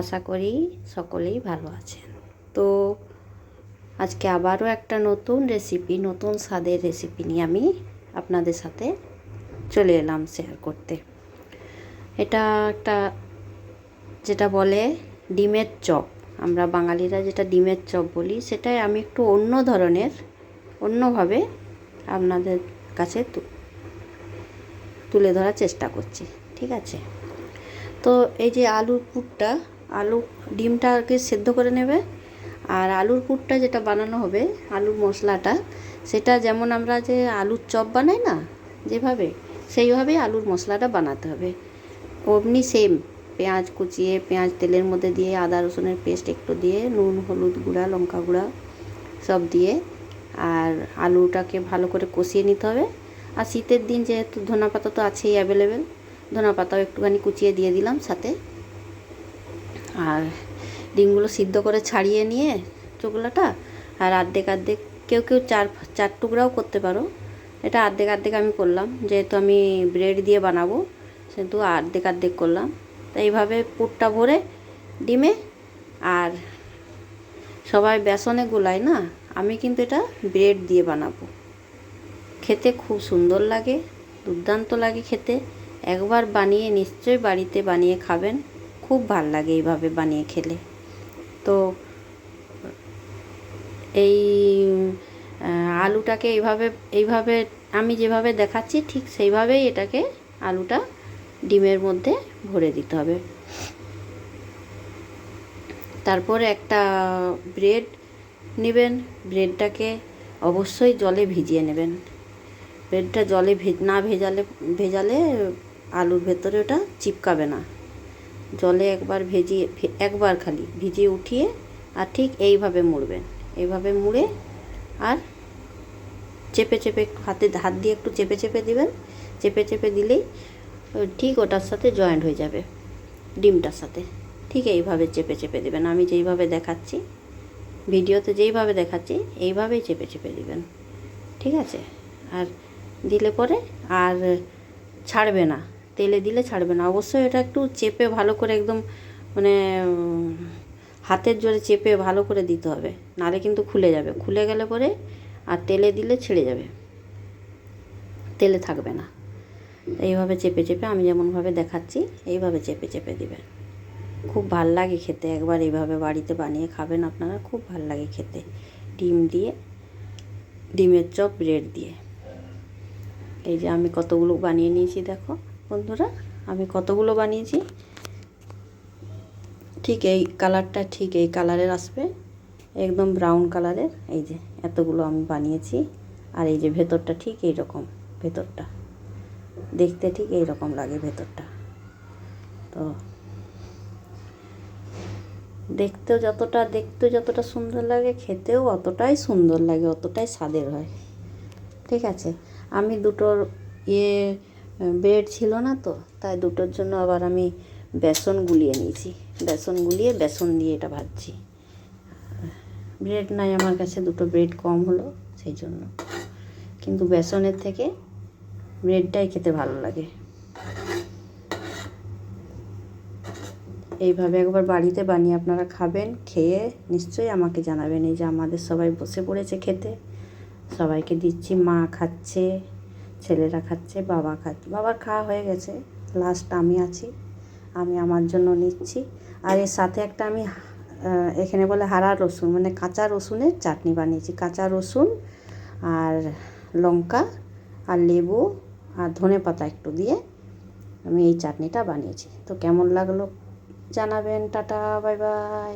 আশা করি সকলেই ভালো আছেন। তো আজকে আবারও একটা নতুন স্বাদের রেসিপি নিয়ে আমি আপনাদের সাথে চলে এলাম শেয়ার করতে। এটা একটা যেটা বলে ডিমের চপ, আমরা বাঙালিরা যেটা ডিমের চপ বলি, সেটাই আমি একটু অন্যভাবে আপনাদের কাছে তুলে ধরার চেষ্টা করছি। ঠিক আছে, তো এই যে ডিমটা আগে সেদ্ধ করে নেবে, আর আলুর পুরটা যেটা বানানো হবে, আলুর মশলাটা, সেটা যেমন আমরা যে আলুর চপ বানাই না, যেভাবে সেইভাবেই আলুর মশলাটা বানাতে হবে। অমনি সেম পেঁয়াজ কুচিয়ে, পেঁয়াজ তেলের মধ্যে দিয়ে, আদা রসুনের পেস্ট একটু দিয়ে, নুন হলুদ গুঁড়া লঙ্কা গুঁড়া সব দিয়ে, আর আলুটাকে ভালো করে কষিয়ে নিতে হবে। আর শীতের দিন যেহেতু ধনেপাতা তো আছেই অ্যাভেলেবেল, ধনেপাতাও একটুখানি কুচিয়ে দিয়ে দিলাম সাথে। আর ডিমগুলো সিদ্ধ করে ছাড়িয়ে নিয়ে চোকলাটা, আর অর্ধেক কেউ চার টুকরাও করতে পারো। এটা অর্ধেক আমি করলাম, যেহেতু আমি ব্রেড দিয়ে বানাবো সেহেতু অর্ধেক করলাম। তো এইভাবে পুরটা ভরে ডিমে, আর সবাই বেসনে গোলায় না, আমি কিন্তু এটা ব্রেড দিয়ে বানাবো। খেতে খুব সুন্দর লাগে, দুর্দান্ত লাগে খেতে। একবার বানিয়ে নিশ্চয়ই বাড়িতে বানিয়ে খাবেন, খুব ভাল লাগে এইভাবে বানিয়ে খেলে। তো এই আলুটাকে এইভাবে আমি যেভাবে দেখাচ্ছি ঠিক সেইভাবেই এটাকে আলুটা ডিমের মধ্যে ভরে দিতে হবে। তারপরে একটা ব্রেড নেবেন, ব্রেডটাকে অবশ্যই জলে ভিজিয়ে নেবেন। ব্রেডটা জলে না ভেজালে আলুর ভেতরে ওটা চিপকাবে না। জলে একবার খালি ভিজিয়ে উঠিয়ে, আর ঠিক এইভাবে মুড়বেন। এইভাবে মুড়ে আর চেপে হাত দিয়ে একটু চেপে দিবেন। চেপে দিলেই ঠিক ওটার সাথে জয়েন্ট হয়ে যাবে, ডিমটার সাথে। ঠিক এইভাবে চেপে দিবেন, আমি যেইভাবে দেখাচ্ছি ভিডিওতে, যেইভাবে দেখাচ্ছি এইভাবেই চেপে দিবেন। ঠিক আছে, আর দিলে পরে আর ছাড়বে না, তেলে দিলে ছাড়বে না। অবশ্যই এটা একটু চেপে ভালো করে, একদম মানে হাতের জোরে চেপে ভালো করে দিতে হবে, নাহলে কিন্তু খুলে যাবে। খুলে গেলে পরে আর তেলে দিলে ছেড়ে যাবে, তেলে থাকবে না। এইভাবে চেপে আমি যেমনভাবে দেখাচ্ছি এইভাবে চেপে দিবেন। খুব ভাল লাগে খেতে, একবার এইভাবে বাড়িতে বানিয়ে খাবেন আপনারা, খুব ভাল লাগে খেতে। ডিমের চপ ব্রেড দিয়ে। এই যে আমি কতগুলো বানিয়ে নিয়েছি, দেখো বন্ধুরা, আমি কতগুলো বানিয়েছি। ঠিক এই কালারটা ঠিক এই কালারের আসবে, একদম ব্রাউন কালারের। এই যে এতগুলো আমি বানিয়েছি। আর এই যে ভেতরটা ঠিক এইরকম, ভেতরটা দেখতে ঠিক এইরকম লাগে ভেতরটা। তো দেখতে যতটা সুন্দর লাগে, খেতেও অতটাই সুন্দর লাগে, অতটাই স্বাদের হয়। ঠিক আছে, আমি দুটোর ব্রেড ছিল না তো, তাই দুটোর জন্য আবার আমি বেসন গুলিয়ে নিয়েছি। বেসন দিয়ে এটা ভাজছি। ব্রেড নাই আমার কাছে, দুটো ব্রেড কম হলো সেই জন্য। কিন্তু বেসনের থেকে ব্রেডটাই খেতে ভালো লাগে। এইভাবে একবার বাড়িতে বানিয়ে আপনারা খাবেন, খেয়ে নিশ্চয়ই আমাকে জানাবেন। এই যে আমাদের সবাই বসে পড়েছে খেতে, সবাইকে দিচ্ছি। মা খাচ্ছে, ছেলেরা খাচ্ছে, বাবা খাচ্ছে। বাবার খাওয়া হয়ে গেছে, লাস্ট আমি আছি, আমি আমার জন্য নিচ্ছি। আর এর সাথে একটা আমি এখানে বলে হারা রসুন, মানে কাঁচা রসুনের চাটনি বানিয়েছি। কাঁচা রসুন আর লঙ্কা আর লেবু আর ধনেপাতা একটু দিয়ে আমি এই চাটনিটা বানিয়েছি। তো কেমন লাগলো জানাবেন। Tata, bye bye.